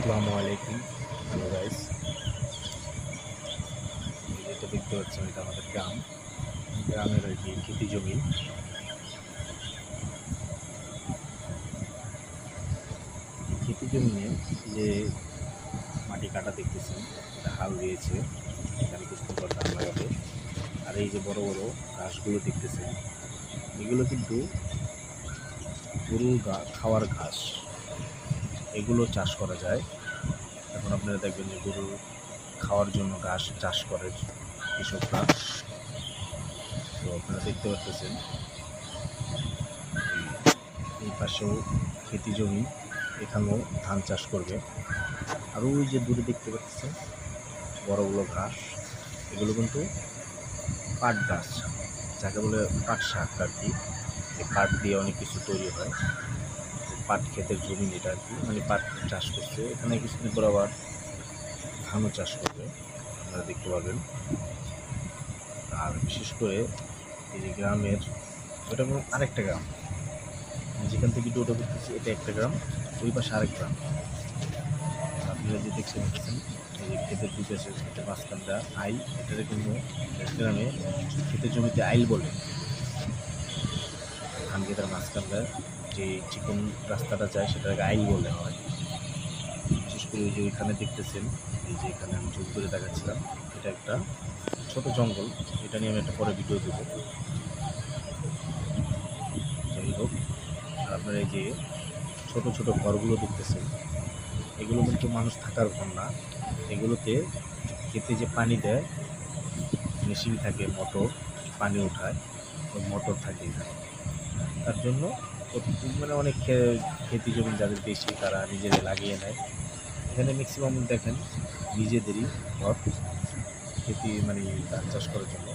আসসালামু আলাইকুম। Hello guys, যেটা দেখতে পাচ্ছেন এটা আমাদের গ্রামের আর কি খেতি জমি। খেতি জমি যে মাটি কাটা দেখতেছেন, এটা হাল দিয়েছে, এখানে কিছু সুন্দর ধান লাগাবে। আর এই যে বড় বড় ঘাসগুলো দেখতেছেন, এগুলো কিন্তু গরুর খাওয়ার ঘাস, এগুলো চাষ করা যায়। এখন আপনারা দেখবেন যে গরুর খাওয়ার জন্য ঘাস চাষ করে কৃষকরা। তো আপনারা দেখতে পাচ্ছেন এই পাশেও খেতি জমি, এখানেও ধান চাষ করবে। আর ওই যে দূরে দেখতে পাচ্ছেন বড়গুলো ঘাস, এগুলো কিন্তু পাট গাছ, যাকে বলে পাট শাক আর কি। এই পাট দিয়ে অনেক কিছু তৈরি হয়। পাট ক্ষেতের জমি এটা আর কি, মানে পাট চাষ করছে। এখানে কিছুদিন পর আবার ধানও চাষ করবে, আপনারা দেখতে পাবেন। আর বিশেষ করে এই যে গ্রামের, এটা কোনো আরেকটা গ্রাম, যেখান থেকে টোটো করতেছি এটা একটা গ্রাম, ওই পাশে আরেক গ্রাম। আপনারা যে দেখছেন এই যে ক্ষেতের দুই পাশে এটা মাঝখানটা আইল, এটারে কিন্তু গ্রামে ক্ষেতের জমিতে আইল বলে। ধান ক্ষেতের মাঝখানটা যে চিকন রাস্তাটা যায় সেটাকে আইল বলে হয়। বিশেষ করে ওই যে ওইখানে দেখতেছেন, এই যে এখানে আমি জুম করে দেখাচ্ছিলাম, এটা একটা ছোট জঙ্গল। এটা নিয়ে আমি একটা পরে ভিডিও দেবো। যাই হোক, আর আপনারা এই যে ছোট ছোট ঘরগুলো দেখতেছেন, এগুলো কিন্তু মানুষ থাকার ঘর না। এগুলোতে খেতে যে পানি দেয়, মেশিন থাকে, মোটর পানি ওঠায়, ওই মোটর থাকে এখানে। তার জন্য মানে অনেক খেতি জমি যাদের বেশি তারা নিজেরা লাগিয়ে নেয়। এখানে ম্যাক্সিমাম দেখেন নিজেদেরই ঘর, খেতি মানে ধান চাষ করার জন্য।